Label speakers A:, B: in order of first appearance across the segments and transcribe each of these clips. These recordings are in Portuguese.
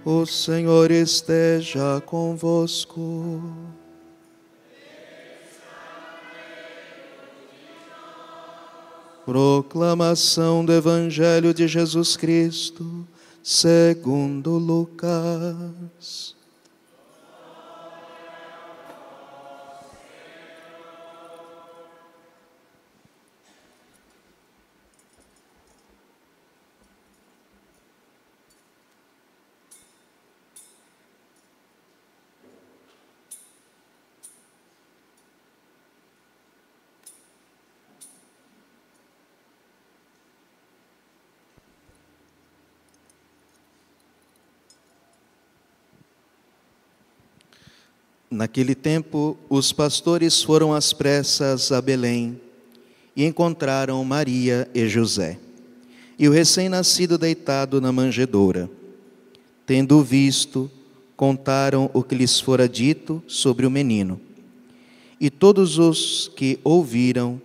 A: O Senhor esteja convosco. Proclamação do Evangelho de Jesus Cristo, segundo Lucas. Naquele tempo, os pastores foram às pressas a Belém e encontraram Maria e José, e o recém-nascido deitado na manjedoura. Tendo-o visto, contaram o que lhes fora dito sobre o menino. E todos os que ouviram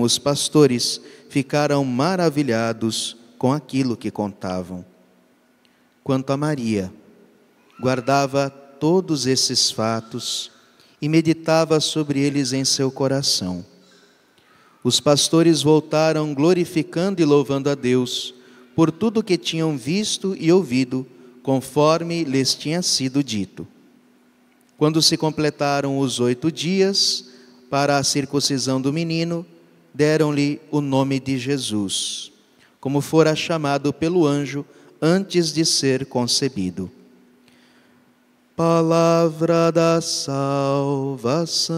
A: os pastores ficaram maravilhados com aquilo que contavam. Quanto a Maria, guardava todos esses fatos e meditava sobre eles em seu coração. Os pastores voltaram glorificando e louvando a Deus por tudo o que tinham visto e ouvido, conforme lhes tinha sido dito. Quando se completaram os 8 dias para a circuncisão do menino, deram-lhe o nome de Jesus, como fora chamado pelo anjo antes de ser concebido. Palavra da salvação.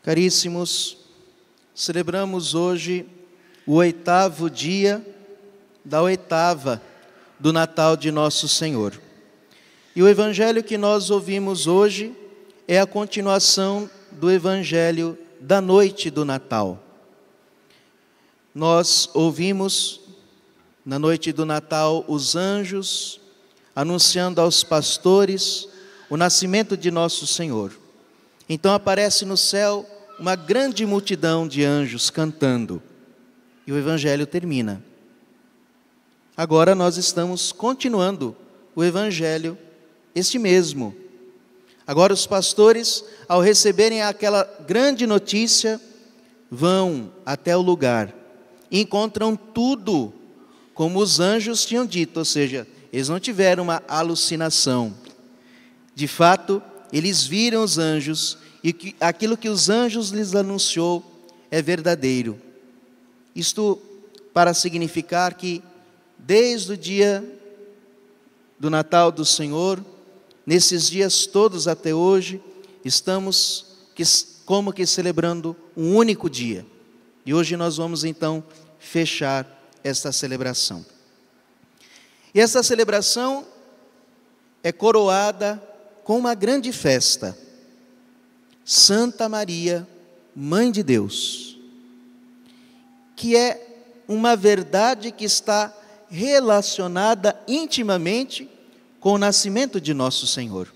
A: Caríssimos, celebramos hoje o 8º dia da 8ª do Natal de Nosso Senhor. E o Evangelho que nós ouvimos hoje é a continuação do Evangelho da noite do Natal. Nós ouvimos na noite do Natal os anjos anunciando aos pastores o nascimento de Nosso Senhor. Então aparece no céu uma grande multidão de anjos cantando. E o Evangelho termina. Agora nós estamos continuando o Evangelho este mesmo. Agora os pastores, ao receberem aquela grande notícia, vão até o lugar e encontram tudo como os anjos tinham dito, ou seja, eles não tiveram uma alucinação. De fato, eles viram os anjos e aquilo que os anjos lhes anunciou é verdadeiro. Isto para significar que desde o dia do Natal do Senhor, nesses dias todos até hoje, estamos como que celebrando um único dia. E hoje nós vamos então fechar esta celebração. E essa celebração é coroada com uma grande festa. Santa Maria, Mãe de Deus, que é uma verdade que está relacionada intimamente com o nascimento de Nosso Senhor.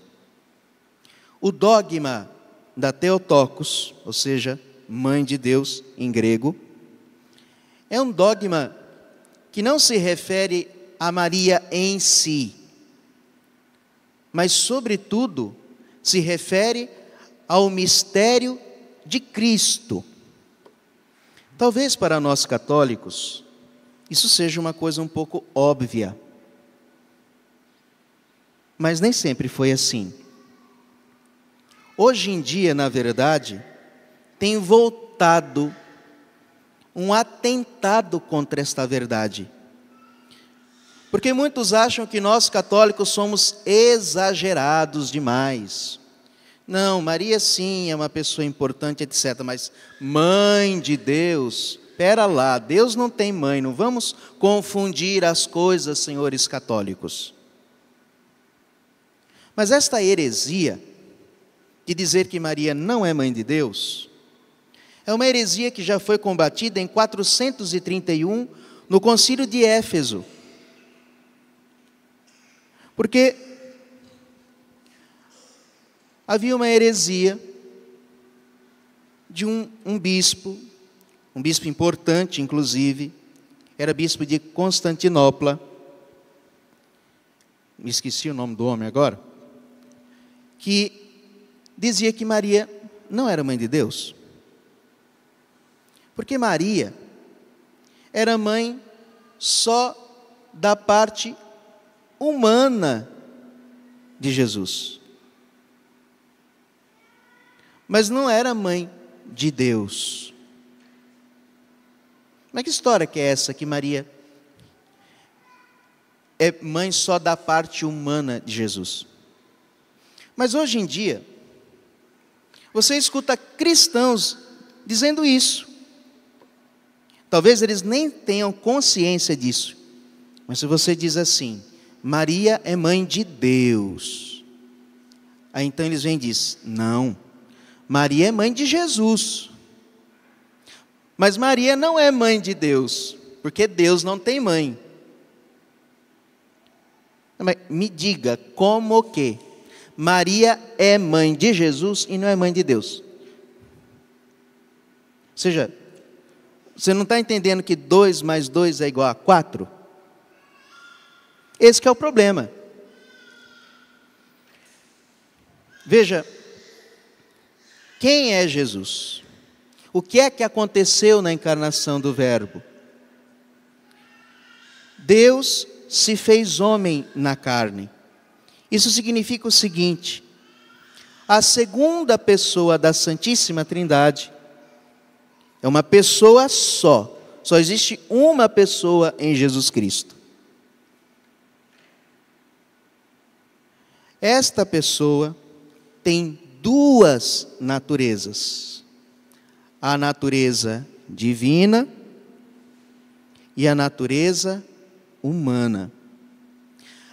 A: O dogma da Theotokos, ou seja, Mãe de Deus em grego, é um dogma que não se refere a Maria em si, mas sobretudo se refere ao mistério de Cristo. Talvez para nós católicos isso seja uma coisa um pouco óbvia, mas nem sempre foi assim. Hoje em dia, na verdade, tem voltado um atentado contra esta verdade. Porque muitos acham que nós católicos somos exagerados demais. Não, Maria sim é uma pessoa importante, etc. Mas Mãe de Deus, espera lá, Deus não tem mãe, não vamos confundir as coisas, senhores católicos. Mas esta heresia de dizer que Maria não é mãe de Deus, é uma heresia que já foi combatida em 431 no Concílio de Éfeso. Porque havia uma heresia de um bispo importante, inclusive, era bispo de Constantinopla, me esqueci o nome do homem agora, que dizia que Maria não era mãe de Deus. Porque Maria era mãe só da parte humana de Jesus. Mas não era mãe de Deus. Mas que história que é essa que Maria é mãe só da parte humana de Jesus? Mas hoje em dia, você escuta cristãos dizendo isso. Talvez eles nem tenham consciência disso. Mas se você diz assim, Maria é mãe de Deus. Aí então eles vêm e dizem, não, Maria é mãe de Jesus. Mas Maria não é mãe de Deus, porque Deus não tem mãe. Mas me diga, como que Maria é mãe de Jesus e não é mãe de Deus? Ou seja, você não está entendendo que 2 mais 2 é igual a 4? Esse que é o problema. Veja, quem é Jesus? O que é que aconteceu na encarnação do Verbo? Deus se fez homem na carne. Isso significa o seguinte: a segunda pessoa da Santíssima Trindade é uma pessoa só. Só existe uma pessoa em Jesus Cristo. Esta pessoa tem 2 naturezas. A natureza divina e a natureza humana.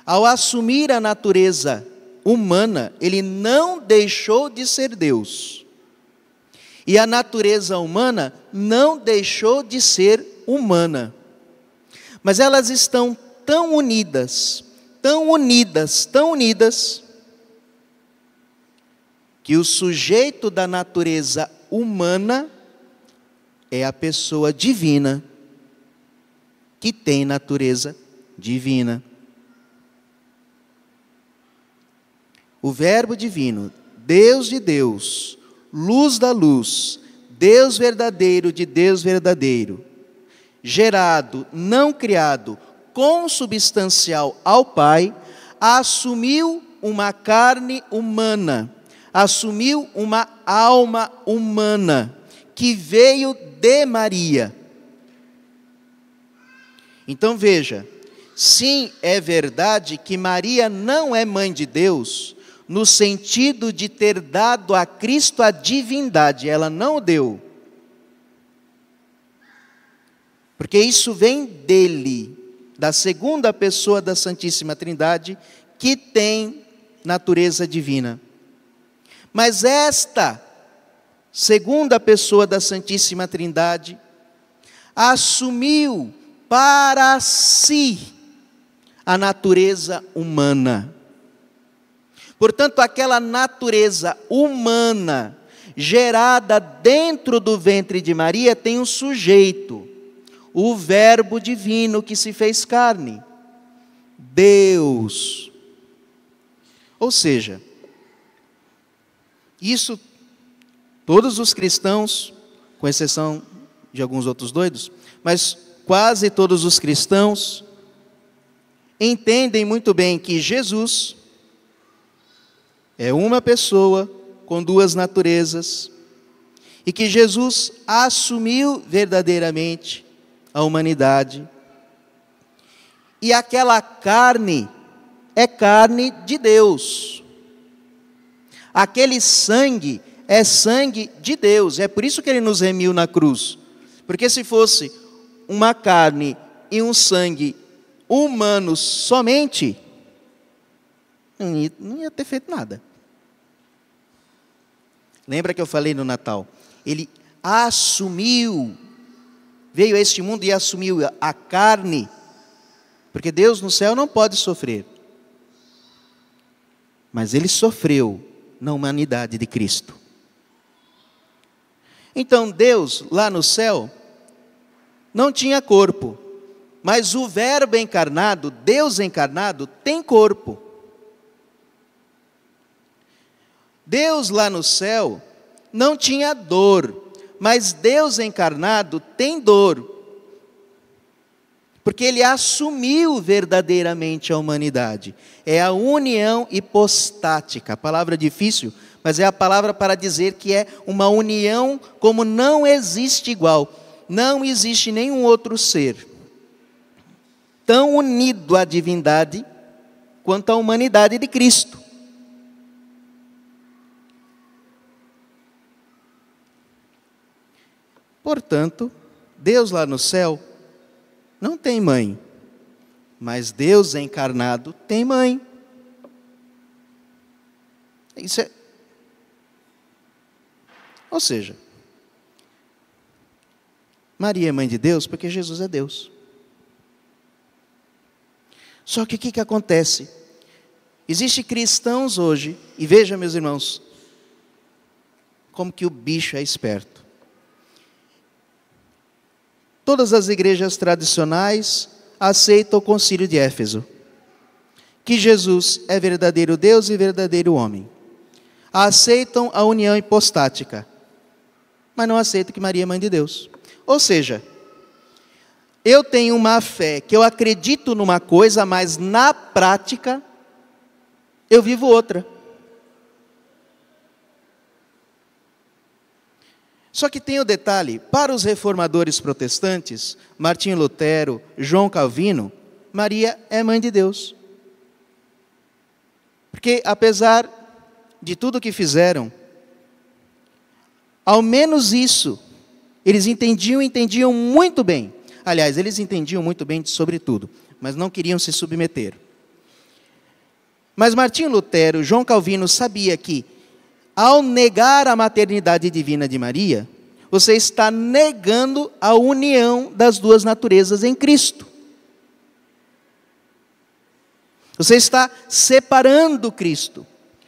A: Ao assumir a natureza humana, ele não deixou de ser Deus. E a natureza humana não deixou de ser humana. Mas elas estão tão unidas, tão unidas, tão unidas, que o sujeito da natureza humana é a pessoa divina, que tem natureza divina. O Verbo divino, Deus de Deus, luz da luz, Deus verdadeiro de Deus verdadeiro, gerado, não criado, consubstancial ao Pai, assumiu uma carne humana, assumiu uma alma humana, que veio de Maria. Então veja, sim, é verdade que Maria não é mãe de Deus, no sentido de ter dado a Cristo a divindade, ela não o deu. Porque isso vem dele, da segunda pessoa da Santíssima Trindade, que tem natureza divina. Mas esta segunda pessoa da Santíssima Trindade assumiu para si a natureza humana. Portanto, aquela natureza humana gerada dentro do ventre de Maria tem um sujeito, o Verbo divino que se fez carne, Deus. Ou seja, isso todos os cristãos, com exceção de alguns outros doidos, mas quase todos os cristãos entendem muito bem que Jesus é uma pessoa com 2 naturezas e que Jesus assumiu verdadeiramente a humanidade. E aquela carne é carne de Deus. Aquele sangue é sangue de Deus. É por isso que ele nos remiu na cruz. Porque se fosse uma carne e um sangue humanos somente, não ia ter feito nada. Lembra que eu falei no Natal? Ele assumiu, veio a este mundo e assumiu a carne, porque Deus no céu não pode sofrer. mas ele sofreu na humanidade de Cristo. Então Deus, lá no céu, não tinha corpo, mas o Verbo encarnado, Deus encarnado, tem corpo. Deus lá no céu não tinha dor, mas Deus encarnado tem dor, porque Ele assumiu verdadeiramente a humanidade. É a união hipostática, a palavra difícil, mas é a palavra para dizer que é uma união como não existe igual. Não existe nenhum outro ser tão unido à divindade quanto a humanidade de Cristo. Portanto, Deus lá no céu não tem mãe, mas Deus encarnado tem mãe. Isso é... Ou seja, Maria é mãe de Deus porque Jesus é Deus. Só que o que acontece? Existem cristãos hoje, e veja, meus irmãos, como que o bicho é esperto. Todas as igrejas tradicionais aceitam o concílio de Éfeso, que Jesus é verdadeiro Deus e verdadeiro homem. Aceitam a união hipostática, mas não aceitam que Maria é mãe de Deus. Ou seja, eu tenho uma fé que eu acredito numa coisa, mas na prática eu vivo outra. Só que tem o detalhe, para os reformadores protestantes, Martinho Lutero, João Calvino, Maria é mãe de Deus. Porque apesar de tudo que fizeram, ao menos isso, eles entendiam muito bem. Aliás, eles entendiam muito bem sobre tudo, mas não queriam se submeter. Mas Martinho Lutero, João Calvino sabia que, ao negar a maternidade divina de Maria, você está negando a união das duas naturezas em Cristo. Você está separando Cristo.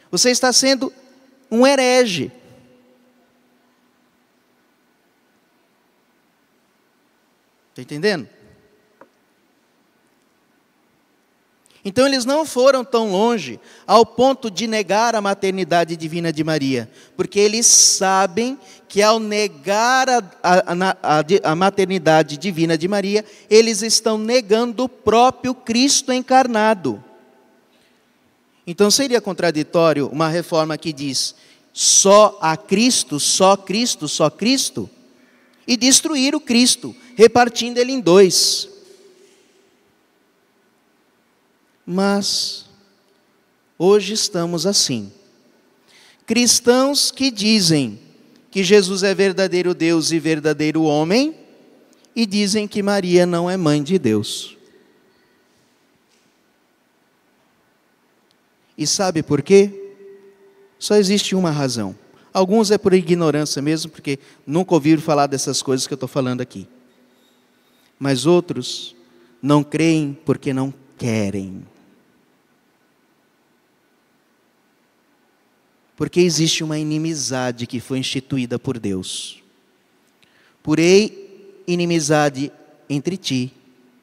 A: Você está sendo um herege. Está entendendo? Então eles não foram tão longe ao ponto de negar a maternidade divina de Maria, porque eles sabem que ao negar a maternidade divina de Maria, eles estão negando o próprio Cristo encarnado. Então seria contraditório uma reforma que diz só a Cristo, só Cristo, só Cristo, e destruir o Cristo, repartindo ele em dois. Mas hoje estamos assim. Cristãos que dizem que Jesus é verdadeiro Deus e verdadeiro homem, e dizem que Maria não é mãe de Deus. E sabe por quê? Só existe uma razão. Alguns é por ignorância mesmo, porque nunca ouviram falar dessas coisas que eu estou falando aqui. Mas outros não creem porque não querem. Porque existe uma inimizade que foi instituída por Deus. Porém, inimizade entre ti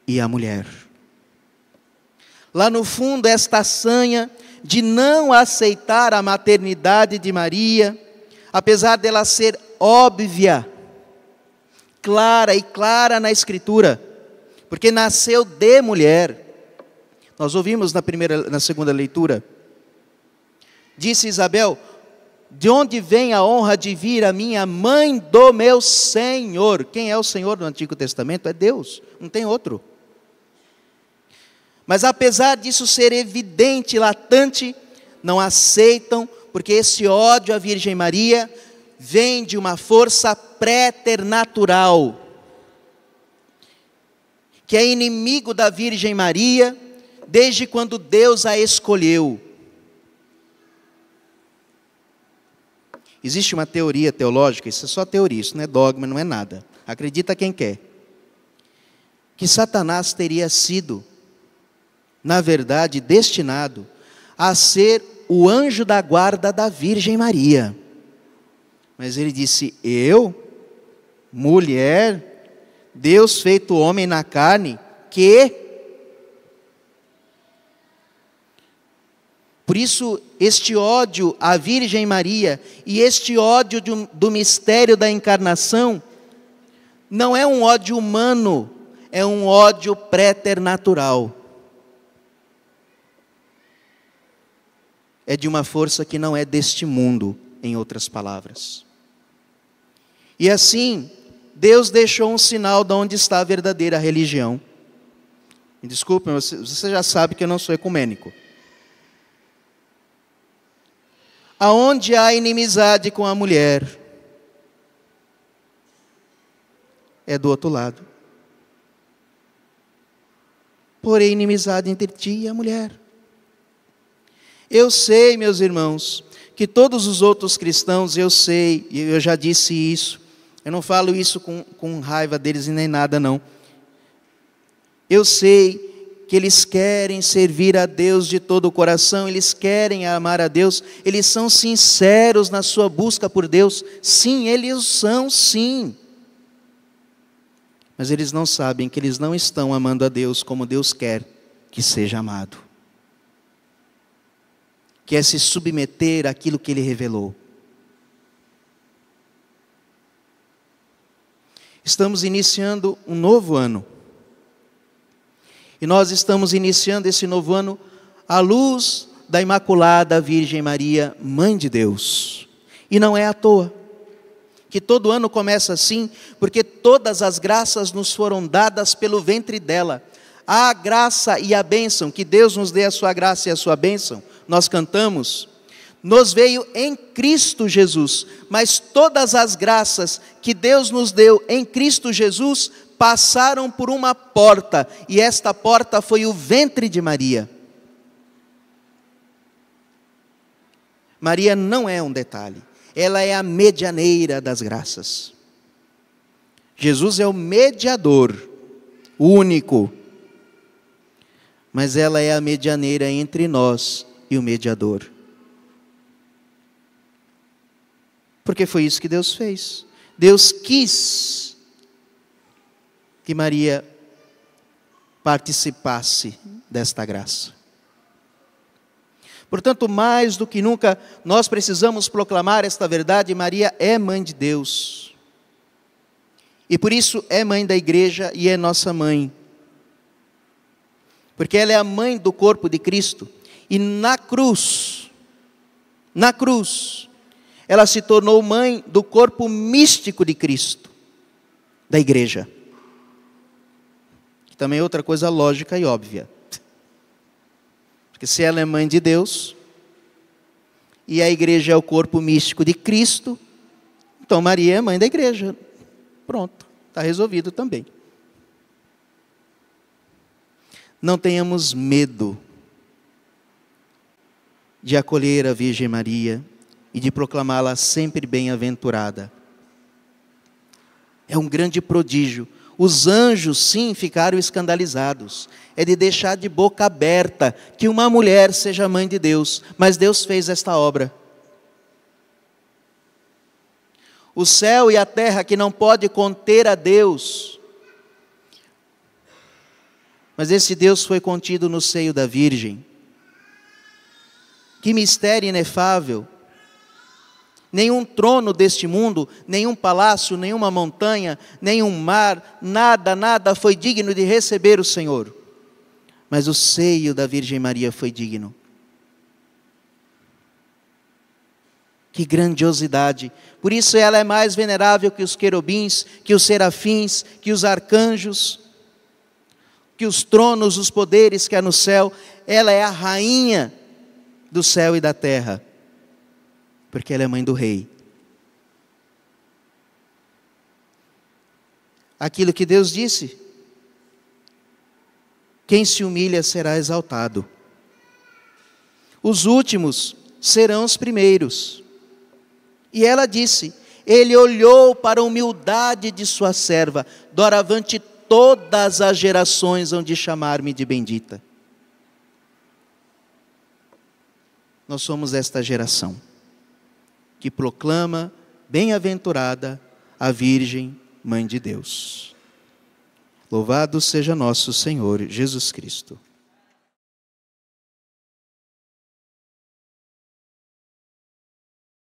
A: e a mulher. Lá no fundo, esta sanha de não aceitar a maternidade de Maria, apesar dela ser óbvia, clara na Escritura, porque nasceu de mulher. Nós ouvimos na segunda leitura. Disse Isabel: de onde vem a honra de vir a minha mãe do meu Senhor? Quem é o Senhor do Antigo Testamento? É Deus, não tem outro. Mas apesar disso ser evidente, latente, não aceitam, porque esse ódio à Virgem Maria vem de uma força préternatural, que é inimigo da Virgem Maria, desde quando Deus a escolheu. Existe uma teoria teológica, isso é só teoria, isso não é dogma, não é nada. Acredita quem quer. Que Satanás teria sido, na verdade, destinado a ser o anjo da guarda da Virgem Maria. Mas ele disse: eu, mulher, Deus feito homem na carne, que... Por isso, este ódio à Virgem Maria e este ódio do mistério da encarnação não é um ódio humano, é um ódio préternatural. É de uma força que não é deste mundo, em outras palavras. E assim, Deus deixou um sinal de onde está a verdadeira religião. Me desculpem, você já sabe que eu não sou ecumênico. Aonde há inimizade com a mulher, é do outro lado. Porém, inimizade entre ti e a mulher. Eu sei, meus irmãos, que todos os outros cristãos, eu sei, e eu já disse isso, eu não falo isso com raiva deles e nem nada não. Eu sei que eles querem servir a Deus de todo o coração, eles querem amar a Deus, eles são sinceros na sua busca por Deus. Sim, eles são, sim. Mas eles não sabem que eles não estão amando a Deus como Deus quer que seja amado. Que é se submeter àquilo que Ele revelou. Estamos iniciando um novo ano. E nós estamos iniciando esse novo ano à luz da Imaculada Virgem Maria, Mãe de Deus. E não é à toa que todo ano começa assim, porque todas as graças nos foram dadas pelo ventre dela. A graça e a bênção, que Deus nos dê a sua graça e a sua bênção, nós cantamos, nos veio em Cristo Jesus. Mas todas as graças que Deus nos deu em Cristo Jesus passaram por uma porta, e esta porta foi o ventre de Maria. Maria não é um detalhe, ela é a medianeira das graças. Jesus é o mediador, o único, mas ela é a medianeira entre nós e o mediador. Porque foi isso que Deus fez. Deus quis que Maria participasse desta graça. Portanto, mais do que nunca, nós precisamos proclamar esta verdade: Maria é mãe de Deus. E por isso é mãe da igreja e é nossa mãe. Porque ela é a mãe do corpo de Cristo. E na cruz, ela se tornou mãe do corpo místico de Cristo, da igreja. Também é outra coisa lógica e óbvia. Porque se ela é mãe de Deus, e a igreja é o corpo místico de Cristo, então Maria é mãe da igreja. Pronto, está resolvido também. Não tenhamos medo de acolher a Virgem Maria e de proclamá-la sempre bem-aventurada. É um grande prodígio. Os anjos, sim, ficaram escandalizados. É de deixar de boca aberta que uma mulher seja mãe de Deus. Mas Deus fez esta obra. O céu e a terra que não pode conter a Deus. Mas esse Deus foi contido no seio da Virgem. Que mistério inefável. Nenhum trono deste mundo, nenhum palácio, nenhuma montanha, nenhum mar, nada foi digno de receber o Senhor. Mas o seio da Virgem Maria foi digno. Que grandiosidade! Por isso ela é mais venerável que os querubins, que os serafins, que os arcanjos, que os tronos, os poderes que há no céu. Ela é a rainha do céu e da terra. Porque ela é mãe do rei. Aquilo que Deus disse: quem se humilha será exaltado. Os últimos serão os primeiros. E ela disse: Ele olhou para a humildade de sua serva, doravante todas as gerações hão de chamar-me de bendita. nós somos esta geração que proclama bem-aventurada a Virgem Mãe de Deus. Louvado seja nosso Senhor Jesus Cristo.